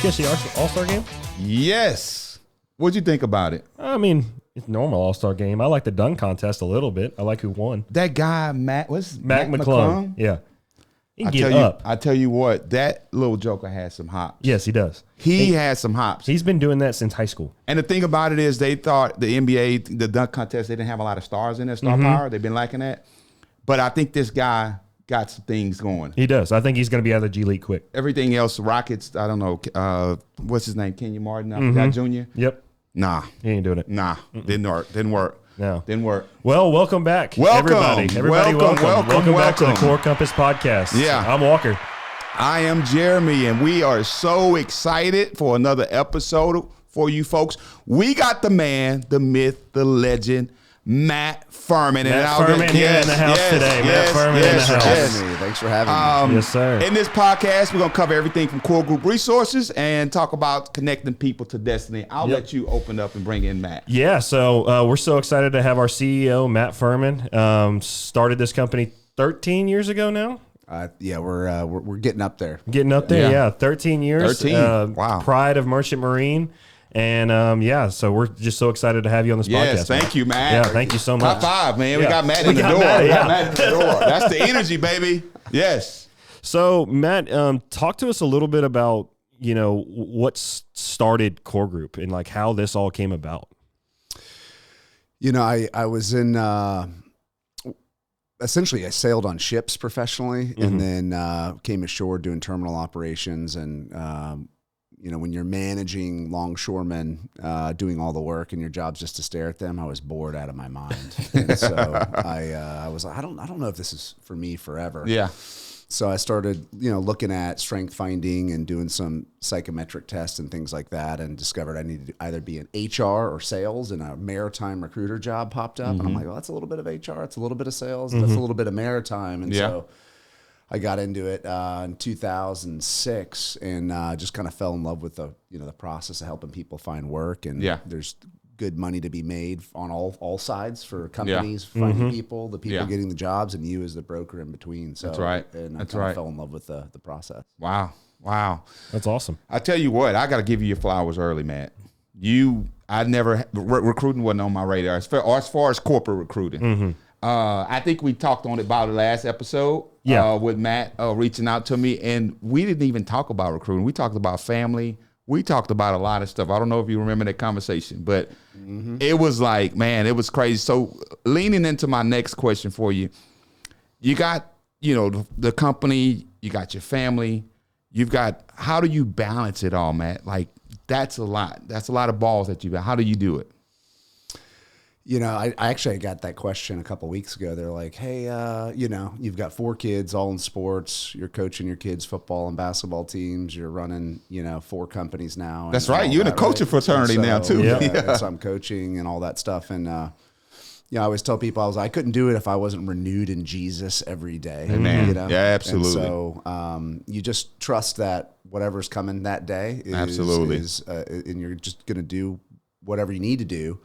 catch the All-Star game? Yes. What'd you think about it? I mean, it's a normal All-Star game. I like the dunk contest a little bit. I like who won. That guy, Mac McClung. Yeah. He can get up. I tell you what, that little joker has some hops. Yes, he does. He has some hops. He's been doing that since high school. And the thing about it is they thought the NBA, the dunk contest, they didn't have a lot of stars in their star power. They've been lacking that. But I think this guy got some things going. He does. I think he's going to be out of the G League quick. Everything else, Rockets, I don't know. What's his name? Kenyon Martin? I forgot Jr.? Yep. Nah. He ain't doing it. Nah. Didn't work. No. Didn't work. Well, welcome back, everybody. Welcome back to the Core Compass podcast. Yeah. I'm Walker. I am Jeremy, and we are so excited for another episode for you folks. We got the man, the myth, the legend, Matt Fuhrman. Matt Fuhrman here in the house today. Matt Fuhrman in the house. Thanks for having me. Yes, sir. In this podcast, we're going to cover everything from core group resources and talk about connecting people to destiny. I'll let you open up and bring in Matt. Yeah, so we're so excited to have our CEO, Matt Fuhrman. Started this company 13 years ago now. Yeah, we're getting up there. Getting up there, yeah. 13 years. 13. Wow. Pride of Merchant Marine. And so we're just so excited to have you on this podcast. Yes, thank you, Matt. Yeah, thank you so much. High five, man. We got Matt in the door. Matt in the door. That's the energy, baby. Yes. So, Matt, talk to us a little bit about, what started Core Group and like how this all came about. I was in essentially I sailed on ships professionally and then came ashore doing terminal operations and when you're managing longshoremen doing all the work and your job's just to stare at them, I was bored out of my mind. And so I was like, I don't know if this is for me forever. Yeah. So I started, looking at strength finding and doing some psychometric tests and things like that, and discovered I needed to either be in HR or sales, and a maritime recruiter job popped up. And I'm like, well, that's a little bit of HR, it's a little bit of sales, that's a little bit of maritime. And so I got into it in 2006 and just kind of fell in love with the process of helping people find work. And there's good money to be made on all sides for companies finding people, the people getting the jobs, and you as the broker in between. So that's right. And I kind of fell in love with the process. Wow. That's awesome. I tell you what, I got to give you your flowers early, Matt. I never recruiting wasn't on my radar as far as corporate recruiting. I think we talked about it last episode. With Matt reaching out to me, and we didn't even talk about recruiting. We talked about family. We talked about a lot of stuff. I don't know if you remember that conversation, but it was like, man, it was crazy. So leaning into my next question for you, you got, the company, you got your family, how do you balance it all, Matt? Like, that's a lot. That's a lot of balls that you got. How do you do it? I actually got that question a couple of weeks ago. They're like, hey, you've got 4 kids all in sports. You're coaching your kids' football and basketball teams. You're running, 4 companies now. That's right. You're in a coaching fraternity now, too. Yeah. So I'm coaching and all that stuff. And, I always tell people, I couldn't do it if I wasn't renewed in Jesus every day. Amen. Yeah, absolutely. And so you just trust that whatever's coming that day is and you're just going to do whatever you need to do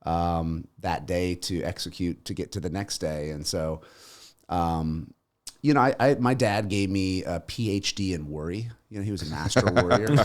that day to execute to get to the next day. And so, my dad gave me a PhD in worry. He was a master warrior.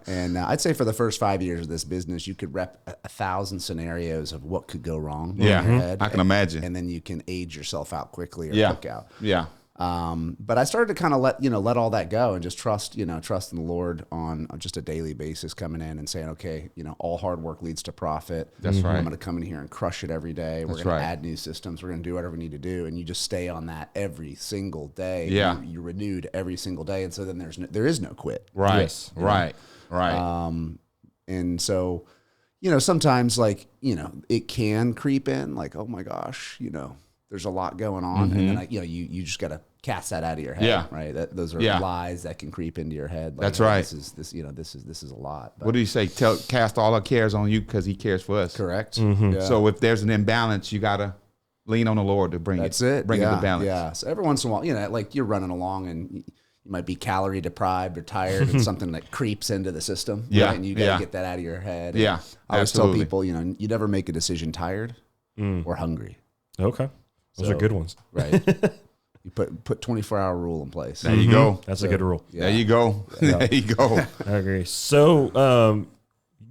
And I'd say for the first 5 years of this business, you could rep 1,000 scenarios of what could go wrong in your head. I can imagine. And then you can age yourself out quickly or cook out. Yeah. But I started to kind of let all that go and just trust in the Lord on just a daily basis, coming in and saying, okay, all hard work leads to profit. That's right. I'm going to come in here and crush it every day. We're going to add new systems. We're going to do whatever we need to do. And you just stay on that every single day. Yeah. You're renewed every single day. And so then there is no quit. Right. Yes. Right. And so, sometimes it can creep in like, oh my gosh, there's a lot going on, and then you just got to cast that out of your head, right? Those are lies that can creep into your head. Like, that's right. This is a lot. But what do you say? Cast all our cares on you because He cares for us. Correct. Yeah. So if there's an imbalance, you gotta lean on the Lord to bring it to balance. Yeah. So every once in a while, like you're running along and you might be calorie deprived or tired, and something that creeps into the system. Yeah. Right? And you got to get that out of your head. Yeah. I always tell people, you never make a decision tired or hungry. Okay. Those are good ones. Right. You put 24-hour rule in place. There you go. That's a good rule. There you go. There you go. I agree. So,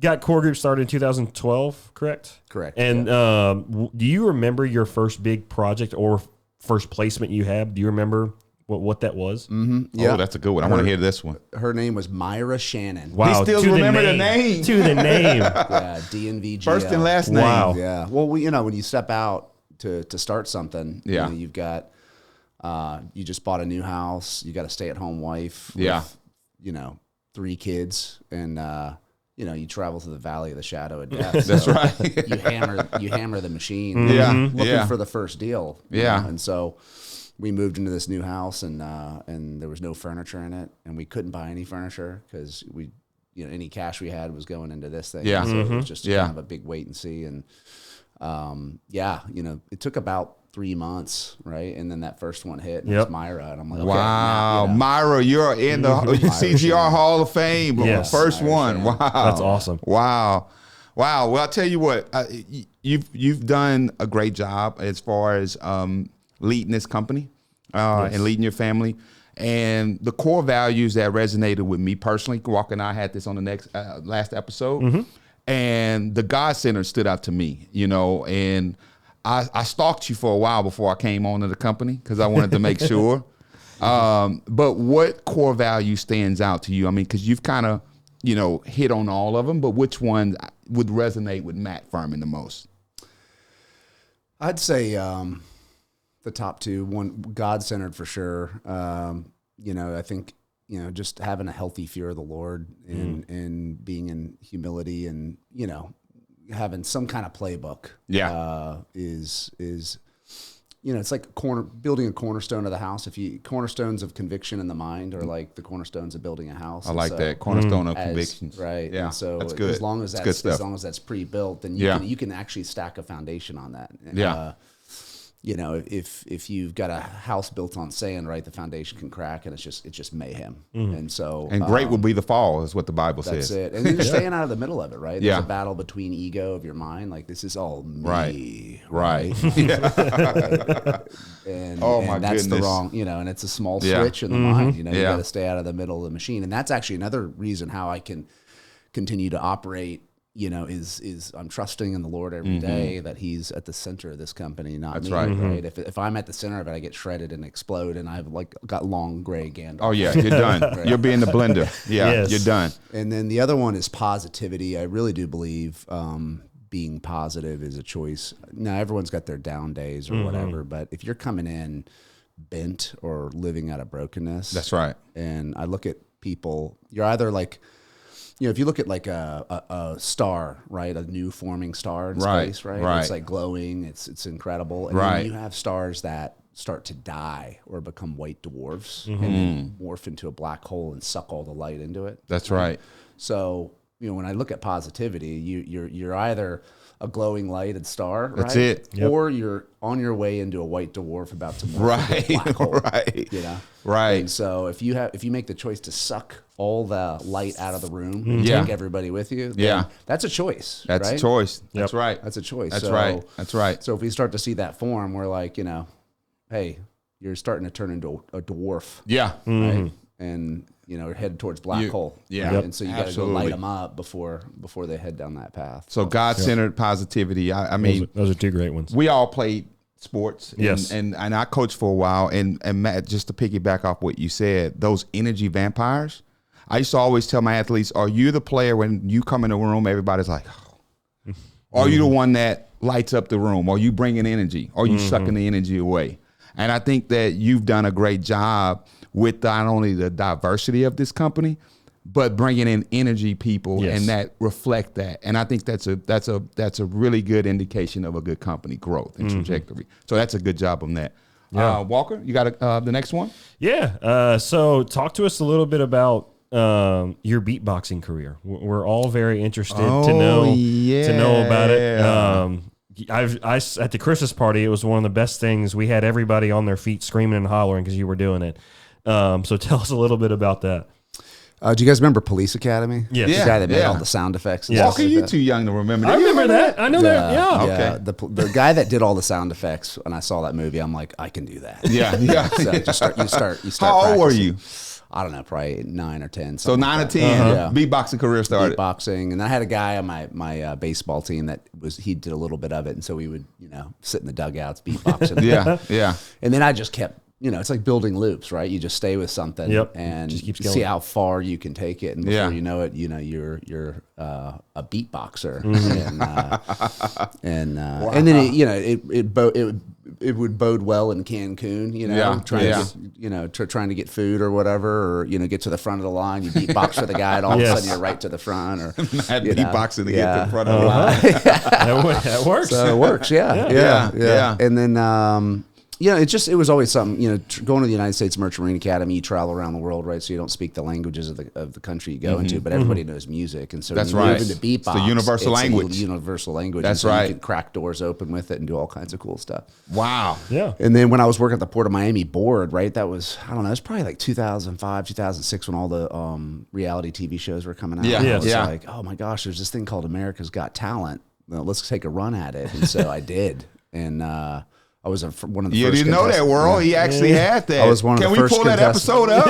got core group started in 2012, correct? Correct. And do you remember your first big project or first placement you had? Do you remember what that was? Yeah. Oh, that's a good one. I want to hear this one. Her name was Myra Shannon. Wow. He still remember the name. To the name. Yeah, DNVGL. First and last name. Wow. Yeah. Well, when you step out to start something, Yeah. you've got, you just bought a new house. You got a stay-at-home wife. Yeah. With, 3 kids, and you travel through the valley of the shadow of death. That's So right. you hammer the machine. Yeah. Looking for the first deal. Yeah. And so we moved into this new house, and there was no furniture in it, and we couldn't buy any furniture because any cash we had was going into this thing. Yeah. So it was just Yeah. kind of a big wait and see. And it took about 3 months, right? And then that first one hit, and it was Myra, and I'm like, okay, Wow. now, Myra, you're in the CGR Hall of Fame. Yes. First Myra one. Shannon. Wow. That's awesome. Wow. Well, I'll tell you what, you've done a great job as far as leading this company and leading your family. And the core values that resonated with me personally, Walker and I had this on the last episode, and the God Center stood out to me, and I stalked you for a while before I came on to the company because I wanted to make sure. But what core value stands out to you? I mean, because you've kind of, hit on all of them, but which one would resonate with Matt Fuhrman the most? I'd say the top 2. One, God-centered for sure. I think, just having a healthy fear of the Lord and being in humility and, having some kind of playbook. Yeah. Is it's like building a cornerstone of the house. Cornerstones of conviction in the mind are like the cornerstones of building a house. I like that cornerstone of as, convictions. right? Yeah, and so that's good. As long as good stuff. pre-built, then you can actually stack a foundation on that. Yeah. If you've got a house built on sand, right, the foundation can crack, and it's just mayhem. And so great will be the fall, is what the Bible that's says. it. And then you're staying out of the middle of it, right? There's Yeah. a battle between ego of your mind, like this is all me, Right. and, Oh, and my that's goodness. the wrong, and it's a small Yeah. switch in the mind. You Yeah. got to stay out of the middle of the machine, and that's actually another reason how I can continue to operate. Is I'm trusting in the Lord every day that He's at the center of this company, not That's me. right. Right? If I'm at the center of it, I get shredded and explode, and I've got long gray Gandalf. Oh, yeah, you're done. You'll be in the blender. Yeah, Yes. you're done. And then the other one is positivity. I really do believe being positive is a choice. Now, everyone's got their down days or whatever, but if you're coming in bent or living out of brokenness, That's right. and I look at people, you're either like, if you look at like a star, right, a new forming star in Right, space, right? right. It's like glowing, it's incredible. And Right. then you have stars that start to die or become white dwarfs and then morph into a black hole and suck all the light into it. That's right. So, when I look at positivity, you're either a glowing light and star, right? That's it. Yep. Or you're on your way into a white dwarf about to morph into a Right. black hole. Right. Right. And Right. so if you make the choice to suck all the light out of the room and Yeah. take everybody with you, then Yeah. that's a choice. That's right? a choice. That's right. That's a choice. That's So- right. That's right. So if we start to see that form, we're like, hey, you're starting to turn into a dwarf, Yeah. right? And we're headed towards black hole. yeah. right? Yep. And so you got to go Absolutely. light them up before they head down that path. So God-centered positivity. I mean, Those are 2 great ones. we all played sports. And, Yes. And I coached for a while. And Matt, just to piggyback off what you said, those energy vampires, I used to always tell my athletes, are you the player when you come in the room, everybody's like, oh. Are you the one that lights up the room? Are you bringing energy? Are you sucking the energy away? And I think that you've done a great job with not only the diversity of this company, but bringing in energy people Yes. and that reflect that. And I think that's a really good indication of a good company growth and trajectory. So that's a good job on that. Yeah. Walker, you got the next one? Yeah. So talk to us a little bit about your beatboxing career. We're all very interested to know about it. I at the Christmas party, it was one of the best things. We had everybody on their feet screaming and hollering because you were doing it. So tell us a little bit about that. Do you guys remember Police Academy? Yes. The guy that made Yeah. all the sound effects. And Yes. stuff Walker, like you that. too young to remember. I remember that. I know that. Yeah. Okay. The guy that did all the sound effects, when I saw that movie, I'm like, I can do that. Yeah, yeah. So just you start. How old were practicing. you? I don't know, probably 9 or 10. So something 9 or like that. 10, Yeah. beatboxing career started. Beatboxing, and I had a guy on my baseball team that he did a little bit of it, and so we would sit in the dugouts beatboxing. Yeah, yeah. And then I just kept, it's like building loops, right? You just stay with something, and Just keeps going. see how far you can take it, and before Yeah. you know it, you're a beatboxer, and then it would bode well in Cancun, trying to get food or whatever, or get to the front of the line, you beatbox for the guy, and all of a sudden you're right to the front, or Mad beatboxing to get to the front of the line. That works. So it works, yeah. Yeah. And then, it was always something, going to the United States Merchant Marine Academy, you travel around the world, right? So you don't speak the languages of the country you go into, but everybody knows music. And so That's you right. move into beatbox. It's the universal language. Universal language. That's and so right. You can crack doors open with it and do all kinds of cool stuff. Wow. Yeah. And then when I was working at the Port of Miami board, right, that was, I don't know, it was probably like 2005, 2006 when all the reality TV shows were coming out. Yeah. And I was Yeah. like, oh my gosh, there's this thing called America's Got Talent. Well, let's take a run at it. And so I did. And I was one of the You first didn't know that, world. He actually had that. I was one of Can the we first pull that episode up?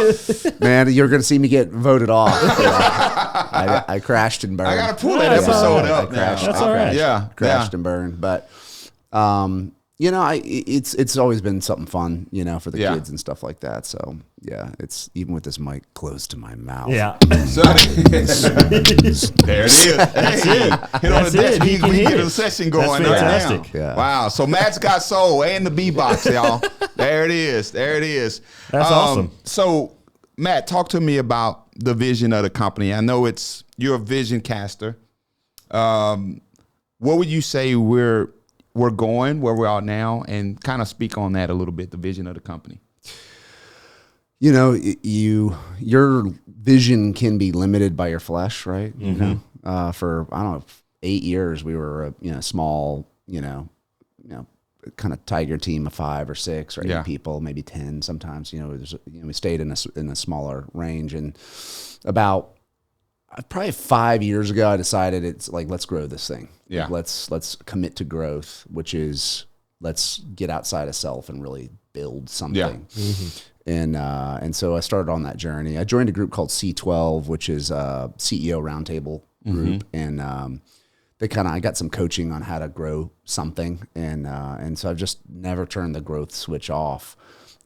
Man, you're going to see me get voted off. I crashed and burned. I got to pull that That's episode all right. up That's now. all right. Yeah. Crashed and burned. But, it's always been something fun, for the kids and stuff like that. So, yeah, it's even with this mic close to my mouth. Yeah. So, there it is. That's it. Hit on the desk. He can We hit get it. a session going That's right fantastic. now. Yeah. Wow. So Matt's got soul and the beatbox, y'all. There it is. There it is. That's awesome. So Matt, talk to me about the vision of the company. I know you're a vision caster. What would you say we're going, where we are now, and kind of speak on that a little bit, the vision of the company? Your vision can be limited by your flesh, right? For, I don't know, 8 years, we were a small, kind of tiger team of 5 or 6 or 8 people, maybe 10 sometimes. We stayed in a smaller range, and about probably 5 years ago, I decided it's like, let's grow this thing. Yeah. Let's commit to growth, which is let's get outside of self and really build something. Yeah. And so I started on that journey. I joined a group called C12, which is a CEO roundtable group, and I got some coaching on how to grow something, and so I've just never turned the growth switch off.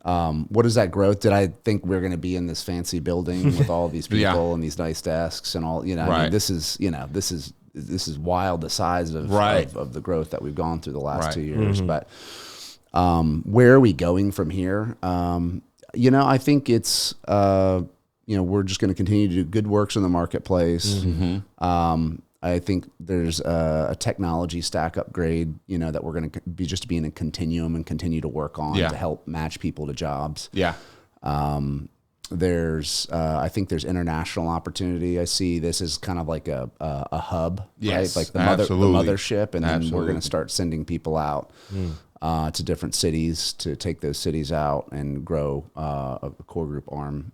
What is that growth? Did I think we're going to be in this fancy building with all these people and these nice desks and all? I mean, this is wild, the size of the growth that we've gone through the last 2 years. But where are we going from here? I think it's we're just going to continue to do good works in the marketplace. I think there's a technology stack upgrade, that we're going to be in a continuum and continue to work on to help match people to jobs. Yeah. I think there's international opportunity. I see this as kind of like a hub, right? Like the mothership, and then we're going to start sending people out to different cities to take those cities out and grow a core group arm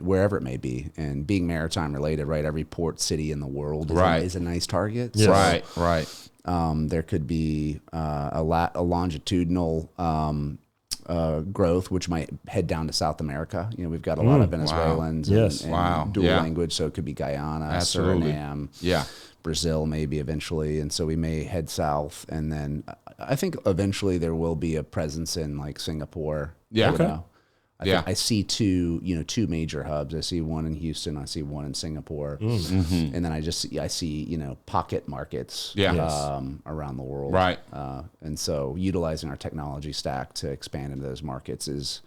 wherever it may be. And being maritime related, right? Every port city in the world is a nice target. Yes. So, Right. there could be a longitudinal growth, which might head down to South America. We've got a lot of Venezuelans and dual language, so it could be Guyana, Suriname, Brazil maybe eventually. And so we may head south, and then I think eventually there will be a presence in like Singapore. I see two major hubs. I see one in Houston. I see one in Singapore, and then I see pocket markets around the world. Right. And so utilizing our technology stack to expand into those markets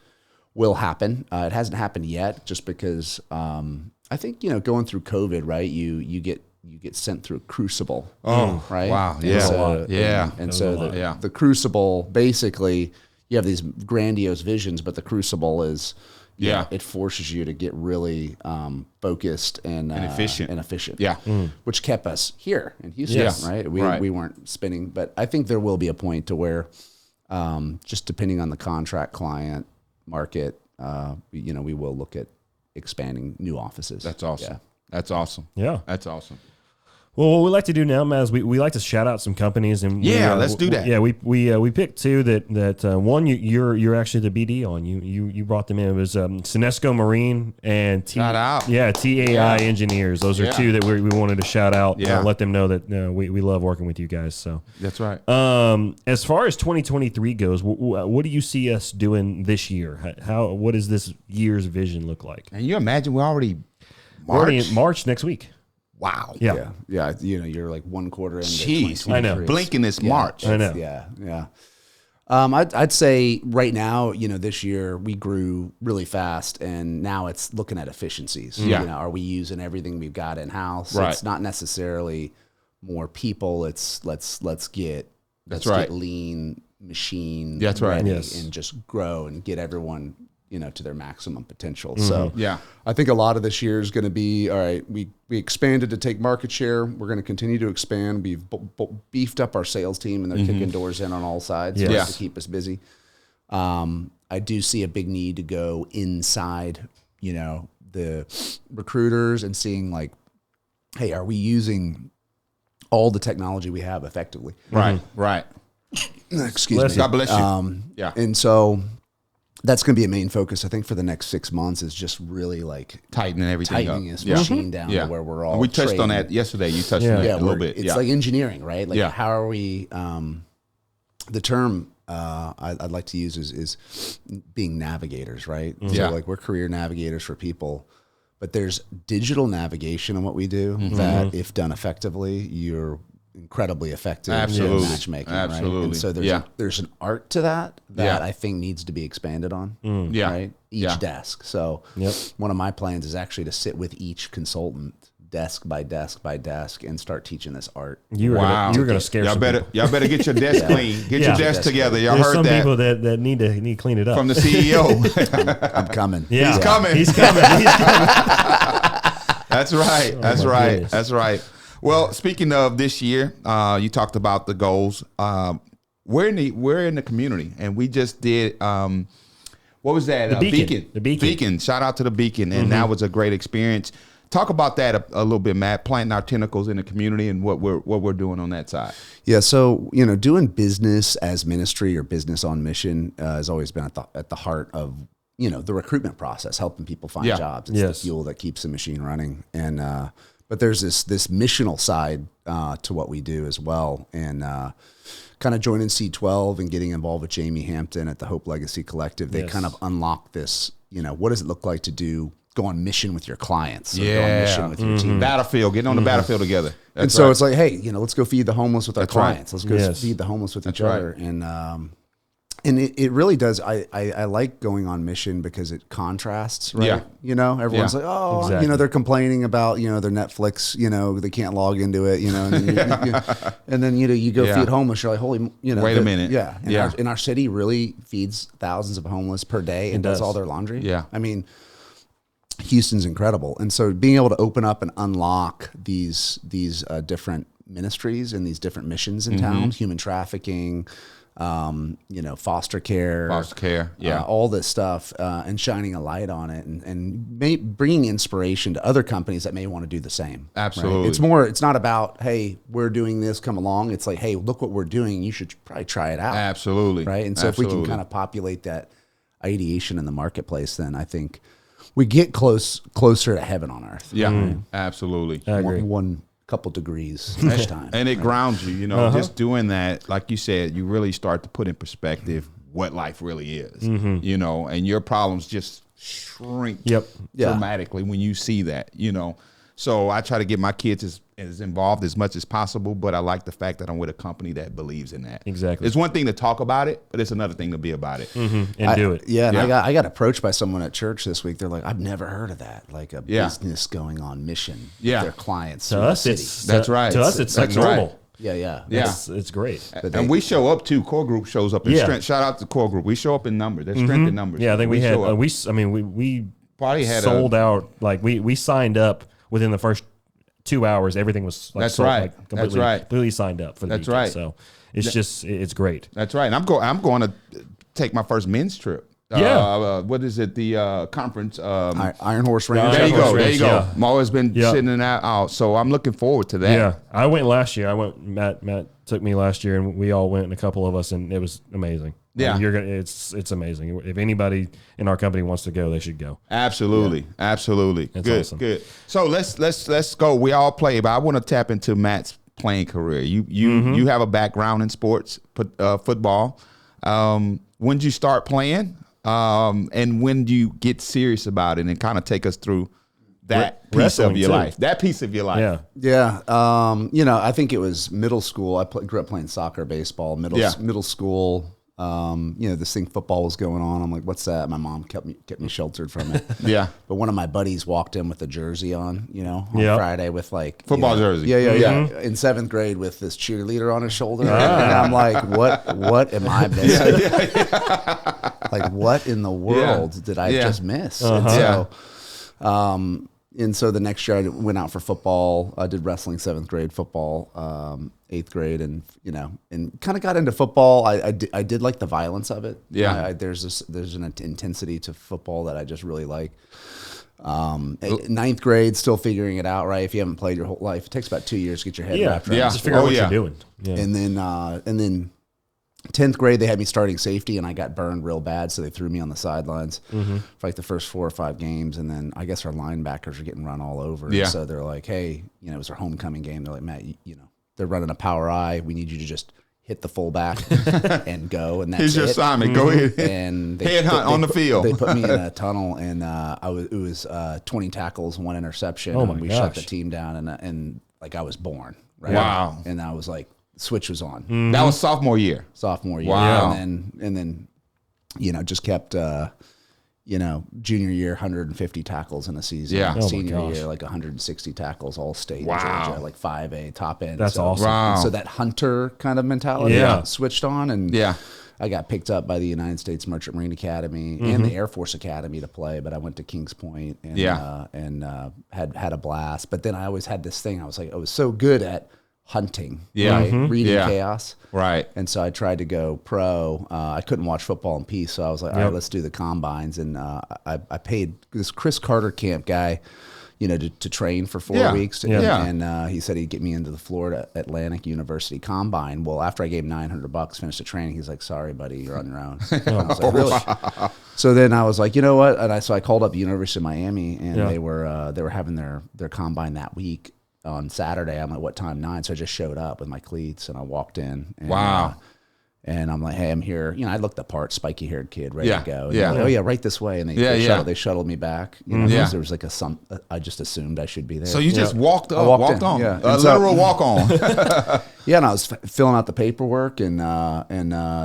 will happen. It hasn't happened yet, just because I think going through COVID, right? You get sent through a crucible. Oh, right. Wow. And so the crucible, basically, you have these grandiose visions, but the crucible is, it forces you to get really focused and efficient. Yeah. Which kept us here in Houston, right? We weren't spinning, but I think there will be a point to where, just depending on the contract client market, we will look at expanding new offices. That's awesome. Yeah. That's awesome. Yeah. That's awesome. Well, what we like to do now, Matt, is we like to shout out some companies, and let's do that. We picked two that one you're actually the BD on. You brought them in. It was Sinesco Marine and Shout out. TAI Engineers. Those are two that we wanted to shout out. Yeah. Let them know that we love working with you guys. So that's right. As far as 2023 goes, what do you see us doing this year? What does this year's vision look like? And you imagine we're already in March next week. Wow. Yeah. You're like one quarter into Jeez, I know. Blinking this March. I know. Yeah. I'd say right now, this year we grew really fast, and now it's looking at efficiencies. Yeah. Are we using everything we've got in house? Right. It's not necessarily more people. It's let's get lean machine. That's right. ready Yes. and just grow and get everyone to their maximum potential. So Yeah. I think a lot of this year is going to be, all right, we expanded to take market share. We're going to continue to expand. We've beefed up our sales team, and they're kicking doors in on all sides Yes. to keep us busy. I do see a big need to go inside, the recruiters and seeing like, hey, are we using all the technology we have effectively? Right. Right. Excuse Bless me. you. God bless you. Yeah. And so that's going to be a main focus, I think, for the next 6 months is just really like Tightening everything tightening up. this machine down Yeah. to where we're all And we touched on trading. that yesterday. You touched Yeah. on that Yeah, a little bit. It's Yeah. like engineering, right? Like Yeah. how are we, the term I'd like to use is being navigators, right? Yeah. So like we're career navigators for people, but there's digital navigation in what we do that if done effectively, you're incredibly effective Absolutely. in matchmaking, Absolutely. right? And so there's an art to that I think needs to be expanded on, Yeah. right? Each Yeah. desk. So one of my plans is actually to sit with each consultant desk by desk by desk and start teaching this art. You were gonna scare y'all some better people. y'all better get your desk clean. Get your desk together. Y'all There's heard some that people that need to clean it up from the CEO. I'm coming. Yeah. He's coming. He's coming. That's right. That's my right. goodness. That's right. Well, speaking of this year, you talked about the goals. We're in the community, and we just did. What was that? The Beacon. The Beacon. Shout out to the Beacon, and that was a great experience. Talk about that a little bit, Matt. Planting our tentacles in the community and what we're doing on that side. Yeah, so doing business as ministry or business on mission has always been at the heart of the recruitment process, helping people find jobs. It's the fuel that keeps the machine running. And but there's this missional side to what we do as well, and kind of joining C12 and getting involved with Jamie Hampton at the Hope Legacy Collective. They kind of unlock this. What does it look like to go on mission with your clients? Or go on mission with your team. Battlefield, getting on the battlefield together. That's And so right. it's like, hey, let's go feed the homeless with our clients. Let's go Yes. feed the homeless with each right. other. And it really does. I like going on mission because it contrasts, right? Yeah. Everyone's like, oh, Exactly. they're complaining about, their Netflix, they can't log into it, and then, you go Yeah. feed homeless. You're like, holy, Wait a minute. Yeah. Yeah. And our city really feeds thousands of homeless per day and does does. all their laundry. Yeah. I mean, Houston's incredible. And so being able to open up and unlock these different ministries and these different missions in town, human trafficking, foster care, all this stuff, and shining a light on it and bringing inspiration to other companies that may want to do the same. Absolutely. Right? It's not about, hey, we're doing this, come along. It's like, hey, look what we're doing. You should probably try it out. Absolutely. Right. And so if we can kind of populate that ideation in the marketplace, then I think we get closer to heaven on earth. Yeah, absolutely. I agree. One couple degrees each time. And it grounds you, just doing that, like you said, you really start to put in perspective what life really is, and your problems just shrink dramatically when you see that, So I try to get my kids as involved as much as possible, but I like the fact that I'm with a company that believes in that. Exactly. It's one thing to talk about it, but it's another thing to be about it. And do it. Yeah, and I got approached by someone at church this week. They're like, I've never heard of that, like a business going on mission with their clients. To us, it's That's right. To us, it's like That's right. normal. Yeah. It's great. And we show up too. Core Group shows up in strength. Shout out to Core Group. We show up in numbers. There's strength in numbers. Yeah, I think we had show up. we Probably had sold out. Like we signed up within the first 2 hours. Everything was like That's sold, right. like That's completely, right. completely signed up for the That's weekend. right. So it's just it's great. That's right. And I'm going to take my first men's trip What is it? The conference. Iron Horse Ranch. There you go. Ranch, There you go. yeah. I've always been sitting in that out, so I'm looking forward to that. Yeah, I went last year. Matt took me last year, and we all went, and a couple of us, and it was amazing. Yeah. It's amazing. If anybody in our company wants to go, they should go. Absolutely, absolutely. Good, awesome. good. So let's go. We all play, but I want to tap into Matt's playing career. You have a background in sports, football. When did you start playing? And when do you get serious about it? And kind of take us through that piece of your life. That piece of your life. Yeah. I think it was middle school. I grew up playing soccer, baseball. Middle school. This thing football was going on. I'm like, what's that? My mom kept me sheltered from it. Yeah. But one of my buddies walked in with a jersey on Friday with like football jersey. Yeah. In 7th grade with this cheerleader on his shoulder. And I'm like, what am I missing? Like, what in the world did I just miss? And so the next year I went out for football. I did wrestling 7th grade, football 8th grade, and kind of got into football. I did like the violence of it. Yeah, there's an intensity to football that I just really like. 9th grade, still figuring it out. Right, if you haven't played your whole life, it takes about 2 years to get your head wrapped around. Just figure out what you're doing. Yeah. And then 10th grade, they had me starting safety, and I got burned real bad, so they threw me on the sidelines for like the first 4 or 5 games. And then I guess our linebackers were getting run all over. Yeah. So they're like, hey, it was our homecoming game. They're like, Matt, they're running a power I. We need you to just hit the fullback and go. And that's Here's your assignment. Go ahead. And headhunt on the field. They put me in a tunnel, and it was 20 tackles, 1 interception. And we shut the team down, and like I was born. Right? Wow. And I was like, switch was on. That was sophomore year. Wow. And then just kept junior year 150 tackles in a season. Yeah. Senior year like 160 tackles, all state in Georgia, like 5A top end. That's awesome. Wow. So that hunter kind of mentality switched on, and I got picked up by the United States Merchant Marine Academy and the Air Force Academy to play, but I went to Kings Point and had a blast. But then I always had this thing. I was so good at hunting, reading chaos, right? And so I tried to go pro. I couldn't watch football in peace, so I was like, all right, let's do the combines. And I paid this Chris Carter camp guy, to train for 4 weeks. And he said he'd get me into the Florida Atlantic University combine. Well, after I gave him $900, finished the training, he's like, sorry, buddy, you're on your own. I was like, really? So then I was like, you know what? And I called up the University of Miami, and they were having their combine that week. On Saturday, I'm like, what time? 9. So I just showed up with my cleats, and I walked in. And, and I'm like, hey, I'm here. I looked the part, spiky haired kid, ready to go. And like, oh yeah, right this way. And they shuttled me back. Because there was like I just assumed I should be there. So you just walked on. Yeah. A literal walk on. And I was filling out the paperwork, and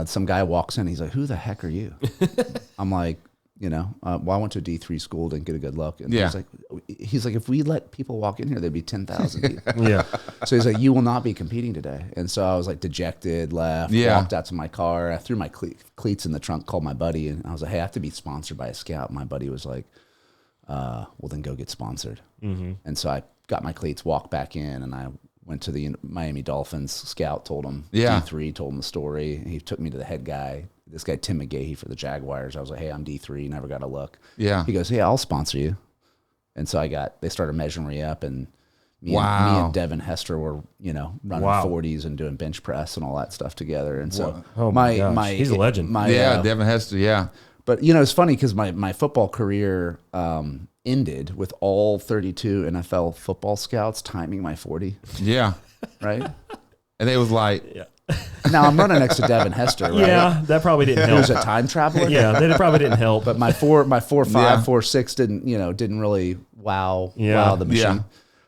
some guy walks in. He's like, who the heck are you? I'm like, I went to a D3 school, didn't get a good look. And he's like, if we let people walk in here, there'd be 10,000 people. So he's like, you will not be competing today. And so I was like dejected, left, walked out to my car. I threw my cleats in the trunk, called my buddy, and I was like, hey, I have to be sponsored by a scout. My buddy was like, well, then go get sponsored. And so I got my cleats, walked back in, and I went to the Miami Dolphins scout, told him D3, told him the story. And he took me to the head guy. This guy, Tim McGahee for the Jaguars. I was like, hey, I'm D3, never got a look. Yeah. He goes, hey, I'll sponsor you. And so they started measuring me up, and me and Devin Hester were, running 40s and doing bench press and all that stuff together. And so he's a legend. Devin Hester, But, it's funny because my football career ended with all 32 NFL football scouts timing my 40. Yeah. Right? And they was like... Now I'm running next to Devin Hester, right? Yeah, that probably didn't help. He was a time traveler. Yeah, that probably didn't help. But my 4.5, 4.6 didn't really wow the machine. Yeah.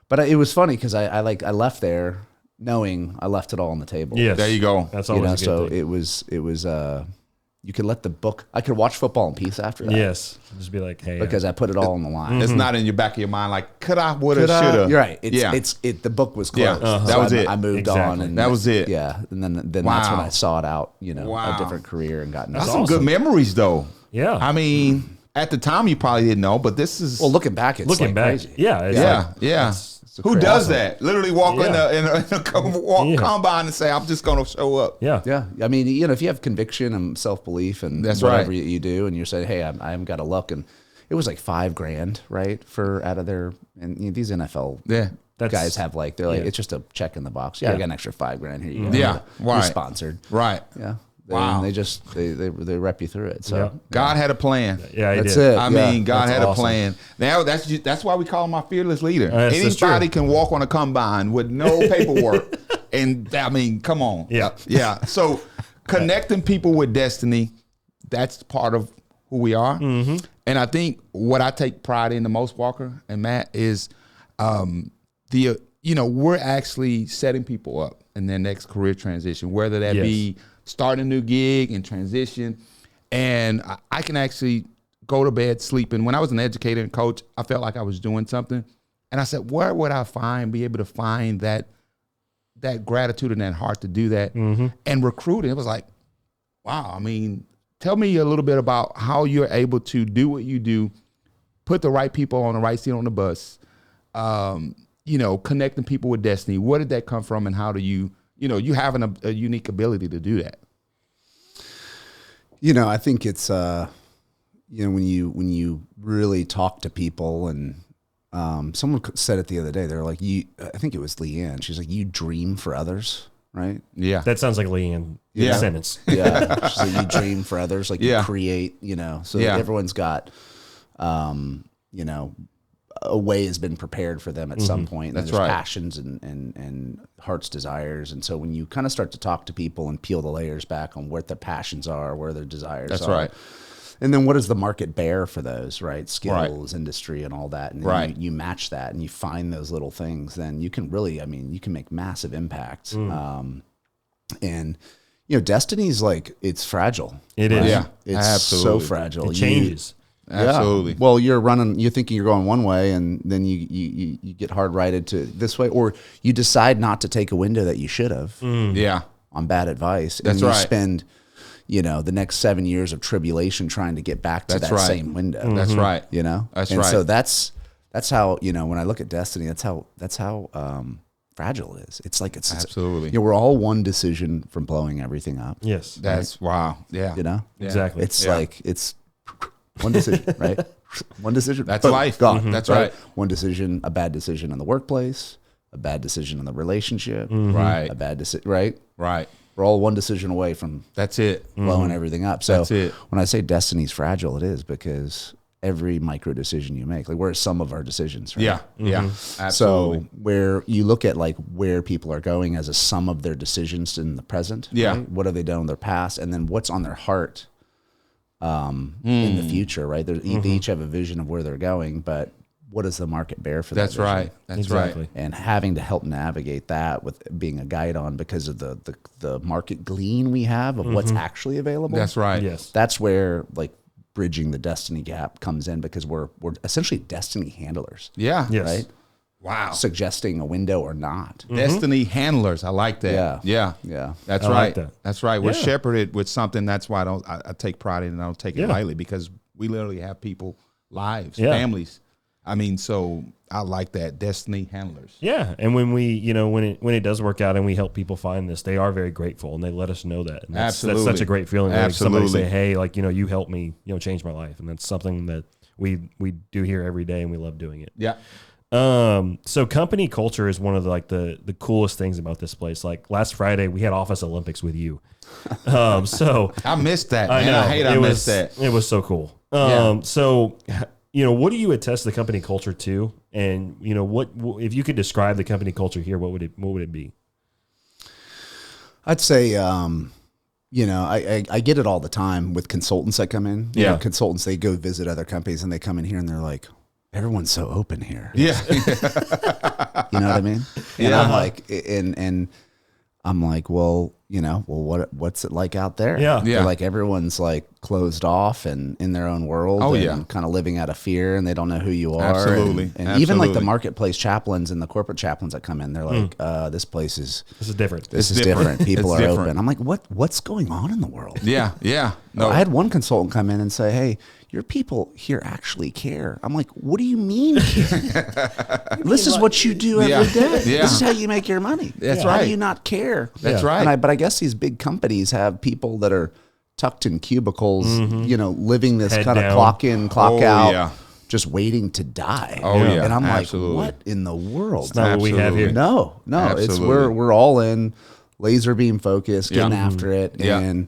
But it was funny because I left there knowing I left it all on the table. Yes. There you go. That's always a good so thing. it was you could let the book. I could watch football in peace after that. Yes, just be like, hey, because I put it all on the line. It's not in your back of your mind like, could I, would have, should have. You're right. The book was closed. Yeah. That was it. I moved on, and that was it. Yeah, and then that's when I sought out, a different career and got. That's some good memories, though. Yeah, I mean, at the time you probably didn't know, but this is looking back, it's crazy. Yeah, yeah. Who does that? Literally walk in a Yeah. combine and say, I'm just going to show up. Yeah. Yeah. I mean, you know, if you have conviction and self-belief and That's whatever right. you do, and you say, hey, I haven't got a look, and it was like $5,000, right? For out of their, and you know, these NFL guys have like, they're like, it's just a check in the box. Yeah, I got an extra $5,000 here. You go. Yeah. You're sponsored. Right. Yeah. Wow. And they just, they rep you through it. So God had a plan. Yeah, he that's did. it. I mean, God had awesome. a plan. Now that's why we call him our fearless leader. That's Anybody true. can walk on a combine with no paperwork, and I mean, come on. Yeah. yeah. So connecting people with destiny, that's part of who we are. Mm-hmm. And I think what I take pride in the most, Walker and Matt, is we're actually setting people up in their next career transition, whether that be starting a new gig and transition. And I can actually go to bed sleeping. When I was an educator and coach, I felt like I was doing something. And I said, where would I be able to find that gratitude and that heart to do that? Mm-hmm. And recruiting, it was like, wow, I mean, tell me a little bit about how you're able to do what you do, put the right people on the right seat on the bus, connecting people with destiny. Where did that come from, and how do you have a unique ability to do that? You know, I think it's when you really talk to people, and someone said it the other day. They're like, I think it was Leanne. She's like, you dream for others, right? Yeah, That sounds like Leanne sentence. Yeah, she's like, you dream for others, like you create, so everyone's got, a way has been prepared for them at some point. And That's there's right. passions and heart's desires. And so when you kind of start to talk to people and peel the layers back on what their passions are, where their desires That's are. right. And then what does the market bear for those, right? Skills, industry, and all that. And then Right. you match that and you find those little things, then you can really, you can make massive impacts. And, destiny's like, it's fragile. It is. Yeah, It's absolutely. so fragile. It changes. Absolutely. Yeah. Well, you're thinking you're going one way, and then you get hard righted to this way, or you decide not to take a window that you should have Yeah. on bad advice. That's and you right. spend, the next 7 years of tribulation trying to get back to That's that right. same window. That's right. That's and right. so that's how, when I look at destiny, that's how fragile it is. It's like it's Absolutely. we're all one decision from blowing everything up. Yes. That's wow. Yeah. Yeah. Exactly. It's like it's one decision, right? One decision. That's boom, life. Gone. That's right. One decision, a bad decision in the workplace, a bad decision in the relationship, Right. a bad decision, right? Right. We're all one decision away from That's it. blowing everything up. So That's it. when I say destiny's fragile, it is because every micro decision you make, like where's some of our decisions, right? Yeah. Yeah. Absolutely. So where you look at like where people are going as a sum of their decisions in the present, Yeah. right? What have they done in their past, and then what's on their heart in the future, right? They each have a vision of where they're going, but what does the market bear for that That's vision? right. That's Exactly. right. And having to help navigate that with being a guide on because of the market glean we have of what's actually available. That's right. Yes. That's where like bridging the destiny gap comes in, because we're essentially destiny handlers, Yeah. Yes. right? Wow. Suggesting a window or not. Destiny handlers. I like that. Yeah. Yeah. Yeah. That's I right. like that. That's right. We're Yeah. shepherded with something. That's why I take pride in it, and I don't take it Yeah. lightly, because we literally have people, lives, Yeah. families. I mean, so I like that. Destiny handlers. Yeah, and when we, when it does work out and we help people find this, they are very grateful and they let us know that. And that's such Absolutely. a great feeling. Like somebody Absolutely. say, "Hey, like you helped me, change my life," and that's something that we do here every day, and we love doing it. Yeah. So company culture is one of the coolest things about this place. Like last Friday, we had Office Olympics with you. So I missed that, man. I know I hate I missed was, that. It was so cool. Yeah. So, what do you attest the company culture to? And, what if you could describe the company culture here, what would it be? I'd say, I get it all the time with consultants that come in. Yeah. Consultants, they go visit other companies and they come in here and they're like, everyone's so open here. Yeah. You know what I mean? And Yeah. I'm like, and I'm like, well, what's it like out there? Yeah. They're Yeah. like, everyone's like closed off and in their own world. Oh, and yeah. kind of living out of fear, and they don't know who you are. Absolutely. And even like the Absolutely. marketplace chaplains and the corporate chaplains that come in, they're like, this place is, This is different. this is different. different. People It's are different. open. I'm like, what's going on in the world? Yeah. Yeah. No. I had one consultant come in and say, hey, your people here actually care. I'm like, what do you mean care? This is what you do every day. Yeah. This is how you make your money. That's How right. do you not care? That's right. But I guess these big companies have people that are tucked in cubicles, living this Head kind of down. clock in, clock out, yeah. just waiting to die. Oh, yeah. And I'm Absolutely. like, what in the world? It's not what we have here. No, it's Absolutely. we're all in, laser beam focused, getting after it, Yeah. and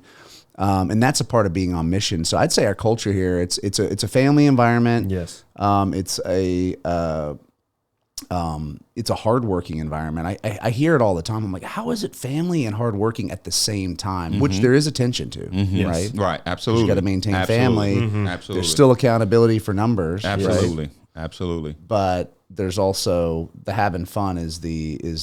that's a part of being on mission. So I'd say our culture here, it's a family environment. Yes. It's a hardworking environment. I hear it all the time. I'm like, how is it family and hardworking at the same time? Which there is attention to, right? Right. Absolutely. You got to maintain Absolutely. family. Absolutely. There's still accountability for numbers. Absolutely. right? Absolutely. But there's also the having fun is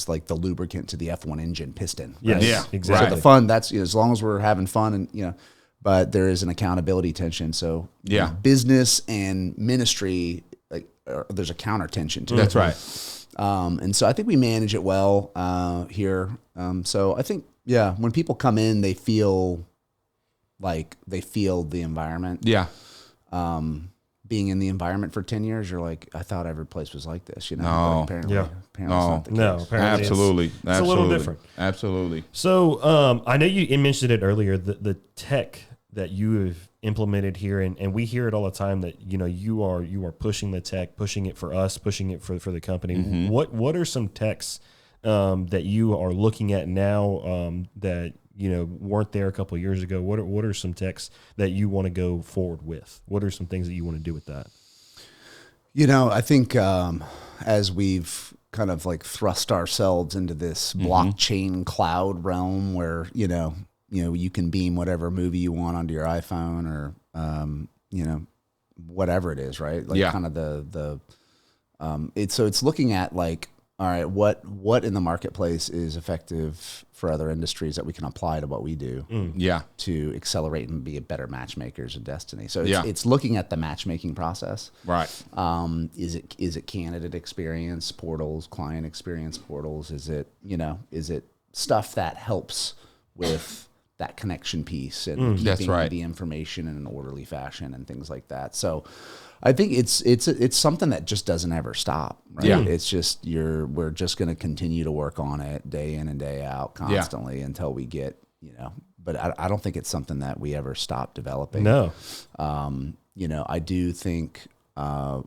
like the lubricant to the F1 engine piston. Yes. right? Yeah, Exactly. So the fun, that's as long as we're having fun and but there is an accountability tension. So Yeah. business and ministry, like there's a counter tension to it. That's right. And so I think we manage it well here. So I think, when people come in, they feel like they feel the environment. Yeah. Being in the environment for 10 years, you're like, I thought every place was like this, No. But apparently, Yeah. apparently it's not the case. No, apparently Absolutely. It's a little different. Absolutely. So I know you mentioned it earlier, the tech that you have implemented here, and we hear it all the time that you are pushing the tech, pushing it for us, pushing it for the company. Mm-hmm. What are some techs that you are looking at now that weren't there a couple of years ago? What are some techs that you want to go forward with? What are some things that you want to do with that? I think as we've kind of like thrust ourselves into this blockchain cloud realm where, you can beam whatever movie you want onto your iPhone or, whatever it is, right? Like kind of it's looking at like, all right, what in the marketplace is effective for other industries that we can apply to what we do Yeah. to accelerate and be better matchmakers of destiny. So Yeah. it's looking at the matchmaking process. Right. Is it candidate experience portals, client experience portals? Is it stuff that helps with that connection piece and That's keeping right. the information in an orderly fashion and things like that. So I think it's something that just doesn't ever stop. Right? Yeah. It's just we're just going to continue to work on it day in and day out constantly until we get, but I don't think it's something that we ever stop developing. No. I do think, I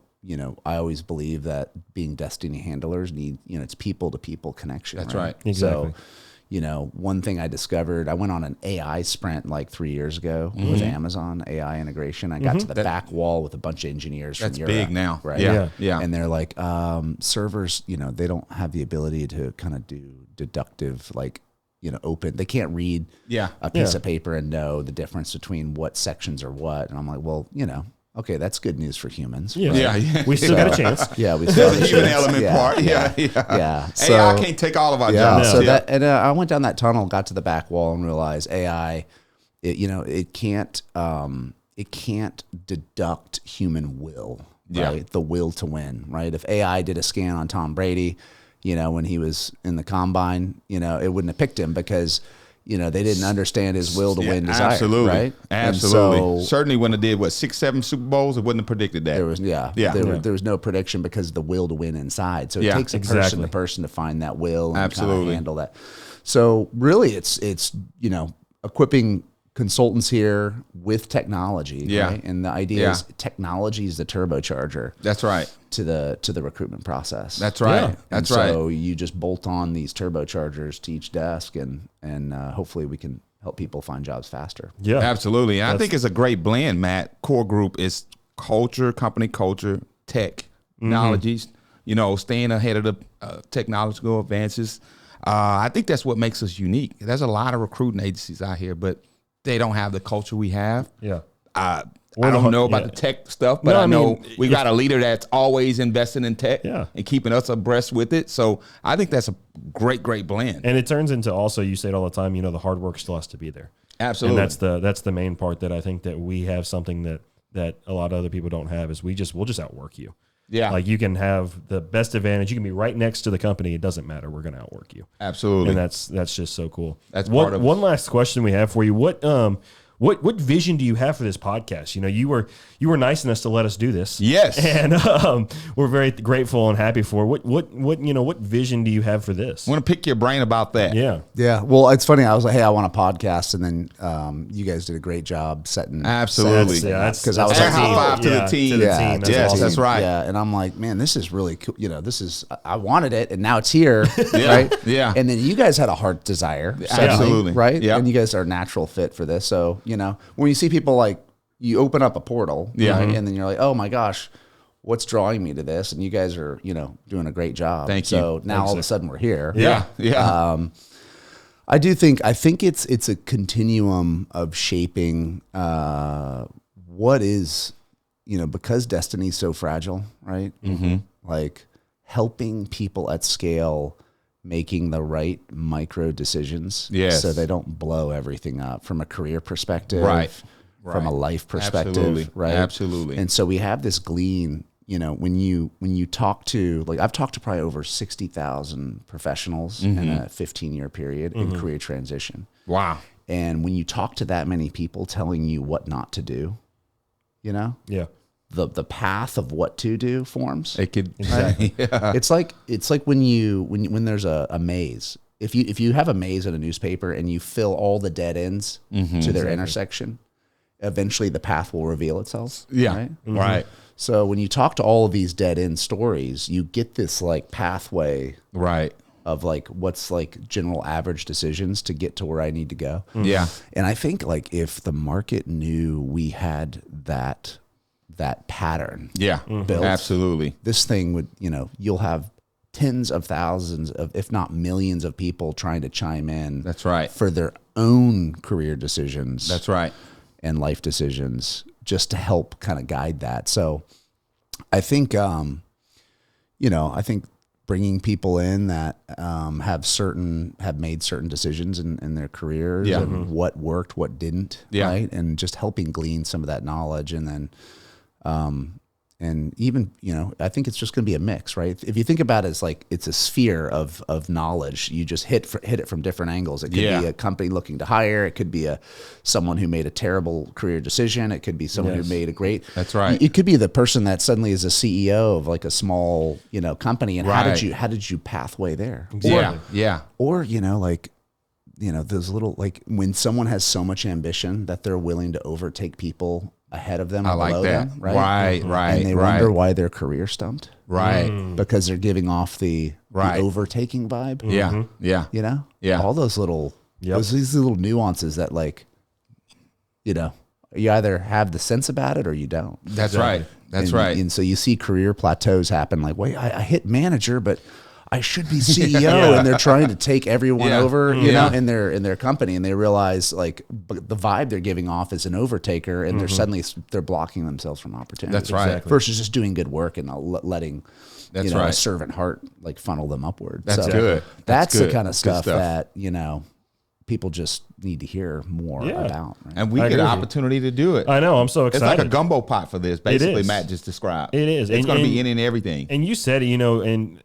always believe that being destiny handlers need, it's people to people connection. That's right. Exactly. So, one thing I discovered, I went on an AI sprint like 3 years ago with Amazon AI integration. I got to the back wall with a bunch of engineers That's from Europe. big now. Right. Yeah. Yeah. And they're like, servers, they don't have the ability to kind of do deductive, like, open. They can't read a piece of paper and know the difference between what sections are what. And I'm like, well, okay, that's good news for humans. Yeah. right? Yeah. We still got a chance. Yeah, we still The human element part. Yeah. Yeah. AI can't take all of our Yeah. jobs. So I went down that tunnel, got to the back wall, and realized AI, it can't deduct human will, right? Yeah. The will to win, right? If AI did a scan on Tom Brady, when he was in the combine, it wouldn't have picked him because they didn't understand his will to win desire. Absolutely. Right. Absolutely. And so Certainly when it did 6, 7 Super Bowls, it wouldn't have predicted that. there was there was no prediction because of the will to win inside. So it takes a person to person to find that will and kind of handle that. So really it's equipping consultants here with technology. Yeah. Right? And the idea is technology is the turbocharger. That's right. To the recruitment process. That's right. Yeah. That's and right. So you just bolt on these turbochargers to each desk, and hopefully we can help people find jobs faster. Yeah. Absolutely. And I think it's a great blend, Matt. Core group is culture, company culture, technologies, staying ahead of the technological advances. I think that's what makes us unique. There's a lot of recruiting agencies out here, but they don't have the culture we have. Yeah. I don't know about the tech stuff, but No, I know I mean, we've got a leader that's always investing in tech and keeping us abreast with it. So I think that's a great blend. And it turns into also, you say it all the time, the hard work still has to be there. Absolutely. And that's the main part that I think that we have something that a lot of other people don't have is we'll just outwork you. Yeah. Like you can have the best advantage. You can be right next to the company. It doesn't matter. We're going to outwork you. Absolutely. And that's just so cool. That's one, part of one last question we have for you. what vision do you have for this podcast? You know, you were nice enough to let us do this. Yes. And we're very grateful and happy for it. What vision do you have for this? I want to pick your brain about that. Yeah. Yeah. Well, it's funny. I was like, hey, I want a podcast. And then you guys did a great job setting. Absolutely. Because I was Air like, high five to the team. That's awesome. That's right. Yeah. And I'm like, man, this is really cool. You know, I wanted it and now it's here. Right. Yeah. And then you guys had a heart desire. Suddenly, Absolutely. Right. Yeah. And you guys are a natural fit for this. So, you know, when you see people like, you open up a portal, Yeah. right? And then you're like, oh my gosh, what's drawing me to this? And you guys are, you know, doing a great job. Thank you. So now all of a sudden we're here. Yeah. Yeah. I think it's a continuum of shaping what is, you know, because destiny's so fragile, right? Mm-hmm. Like helping people at scale making the right micro decisions, Yes. so they don't blow everything up from a career perspective, Right. from a life perspective, Absolutely. right? Absolutely. And so we have this glean, you know, when you talk to, like, I've talked to probably over 60,000 professionals in a 15-year period in career transition. Wow. And when you talk to that many people telling you what not to do, you know, Yeah. the path of what to do forms. It could Exactly. yeah. It's like when there's a maze. If you have a maze in a newspaper and you fill all the dead ends to their intersection, eventually the path will reveal itself. Yeah. Right? Right. So when you talk to all of these dead end stories, you get this like pathway Right. of like what's like general average decisions to get to where I need to go. Yeah. And I think like if the market knew we had that pattern, Yeah. Built. Absolutely. this thing would, you know, you'll have tens of thousands of, if not millions of people trying to chime in. That's right. For their own career decisions. That's right. And life decisions, just to help kind of guide that. So I think, you know, I think bringing people in that have made certain decisions in their careers Yeah. and what worked, what didn't, Yeah. right? And just helping glean some of that knowledge. And then, and even, you know, I think it's just going to be a mix, right? If you think about it as like it's a sphere of knowledge, you just hit it from different angles. It could Yeah. be a company looking to hire. It could be someone who made a terrible career decision. It could be someone who made a great. That's right. It could be the person that suddenly is a CEO of like a small, you know, company. And how Right. did you pathway there? Yeah. Yeah. Or, you know, like, you know, those little, like when someone has so much ambition that they're willing to overtake people ahead of them or I like below that. them, right? Right. Right. And they right. wonder why their career stumped Right. because they're giving off the Right. overtaking vibe. Yeah. Yeah. You know? Yeah. All those little, these little nuances that, like, you know, you either have the sense about it or you don't. That's right. That's And- right. And so you see career plateaus happen like, wait, I hit manager, but I should be CEO. And they're trying to take everyone Yeah. over, you Yeah. know, in their company. And they realize like the vibe they're giving off is an overtaker. And they're blocking themselves from opportunity. That's right. Exactly. Versus just doing good work and not letting, That's you know, a right. servant heart like funnel them upward. That's So good. That's That's the good. kind of That's good stuff stuff. that, you know, people just need to hear more Yeah. about. Right? And we I get agree an with you. opportunity to do it. I know. I'm so It's excited. like a gumbo pot for this, basically, is. Matt just described. It is. It's And- going to be and- in everything. And you said, you know, and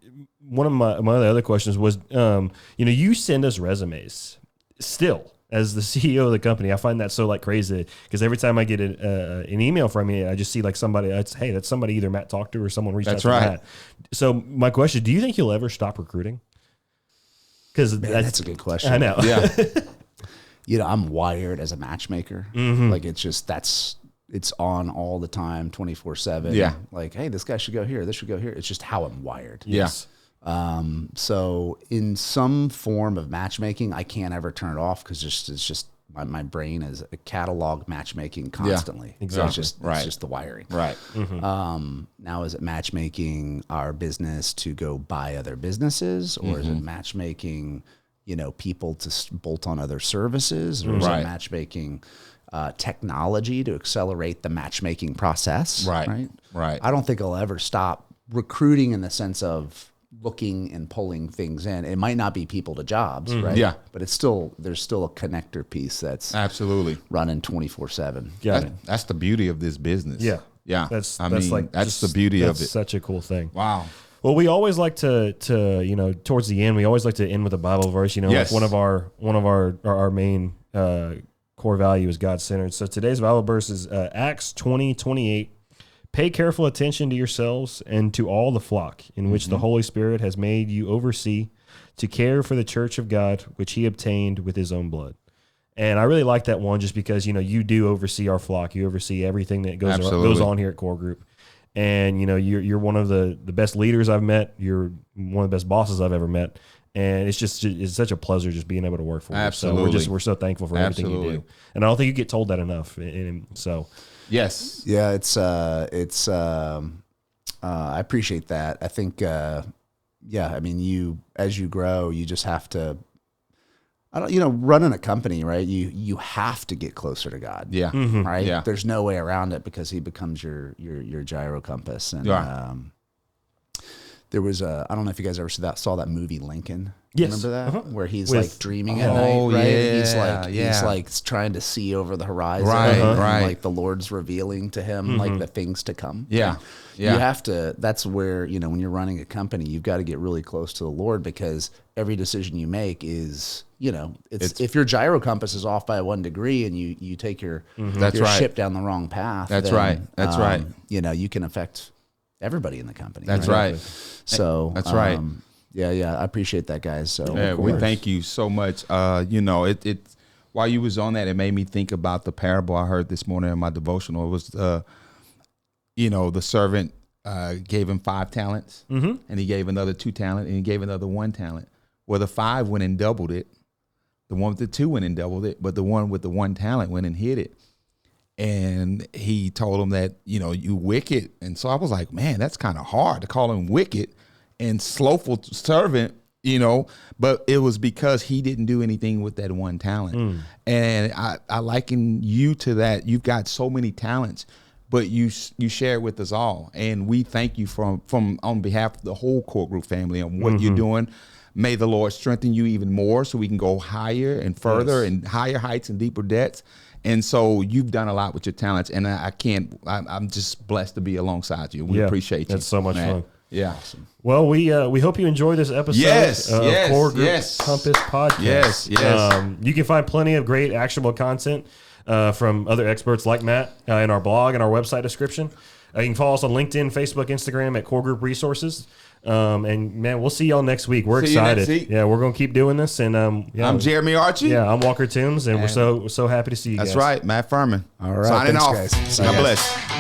one of my other questions was, you know, you send us resumes still as the CEO of the company. I find that so like crazy because every time I get an email from you, I just see like somebody, hey, that's somebody either Matt talked to or someone reached That's out to right. Matt. So my question, do you think you'll ever stop recruiting? Because That's a good question. I know. Yeah. You know, I'm wired as a matchmaker. Like it's just, it's on all the time, 24/7. Yeah. Like, hey, this guy should go here. This should go here. It's just how I'm wired. Yes. So in some form of matchmaking, I can't ever turn it off because it's just my brain is a catalog matchmaking constantly. exactly. It's Right. just the wiring. Right. Now, is it matchmaking our business to go buy other businesses, or is it matchmaking, you know, people to bolt on other services, or is Right. it matchmaking technology to accelerate the matchmaking process? Right. Right. I don't think I'll ever stop recruiting in the sense of looking and pulling things in. It might not be people to jobs, right? Yeah. But there's still a connector piece that's Absolutely. running 24/7. Got it. That's the beauty of this business. Yeah. Yeah. That's that's just- the beauty of that's it. such a cool thing. Wow. Well, we always like to you know, towards the end, we always like to end with a Bible verse. You know, Yes. one of our main core value is God-centered. So today's Bible verse is Acts 20:28. Pay careful attention to yourselves and to all the flock in which the Holy Spirit has made you oversee to care for the church of God, which he obtained with his own blood. And I really like that one just because, you do oversee our flock. You oversee everything that goes on here at Core Group. And, you're one of the best leaders I've met. You're one of the best bosses I've ever met. And it's such a pleasure just being able to work for you. Absolutely. So we're so thankful for everything you do. And I don't think you get told that enough. Yes. Yeah, I appreciate that. I think, as you grow, you just have to, running a company, right? You have to get closer to God. Yeah. Right. Yeah. There's no way around it because he becomes your gyro compass. And, there was I don't know if you guys ever saw that movie Lincoln. Yes. Remember that? Where he's like dreaming at night, right? He's like trying to see over the horizon. Right. And like the Lord's revealing to him like the things to come. Yeah. You have to, that's where, when you're running a company, you've got to get really close to the Lord because every decision you make is, if your gyro compass is off by 1 degree and you take your ship down the wrong path. That's right. You can affect everybody in the company. That's right. So that's right. Yeah, I appreciate that, guys. So we thank you so much. It while you was on that, it made me think about the parable I heard this morning in my devotional. It was, the servant gave him 5 talents, and he gave another 2 talents, and he gave another 1 talent. Well, the 5 went and doubled it. The one with the 2 went and doubled it, but the one with the 1 talent went and hid it. And he told him that, you wicked. And so I was like, man, that's kind of hard to call him wicked and slothful servant, but it was because he didn't do anything with that 1 talent. And I liken you to that. You've got so many talents, but you share it with us all. And we thank you from on behalf of the whole Core Group family on what you're doing. May the Lord strengthen you even more so we can go higher and further and higher heights and deeper depths. And so you've done a lot with your talents, and I'm just blessed to be alongside you. We appreciate you. That's so much fun. Yeah. Well, we hope you enjoy this episode of Core Group Compass Podcast. Yes. You can find plenty of great actionable content from other experts like Matt in our blog and our website description. You can follow us on LinkedIn, Facebook, Instagram at Core Group Resources. And man, we'll see y'all next week. We're excited. Yeah, we're gonna keep doing this. And I'm Jeremy Archie. Yeah, I'm Walker Toombs, and we're so happy to see you guys. That's right, Matt Fuhrman. All right, signing off. Guys. God bless.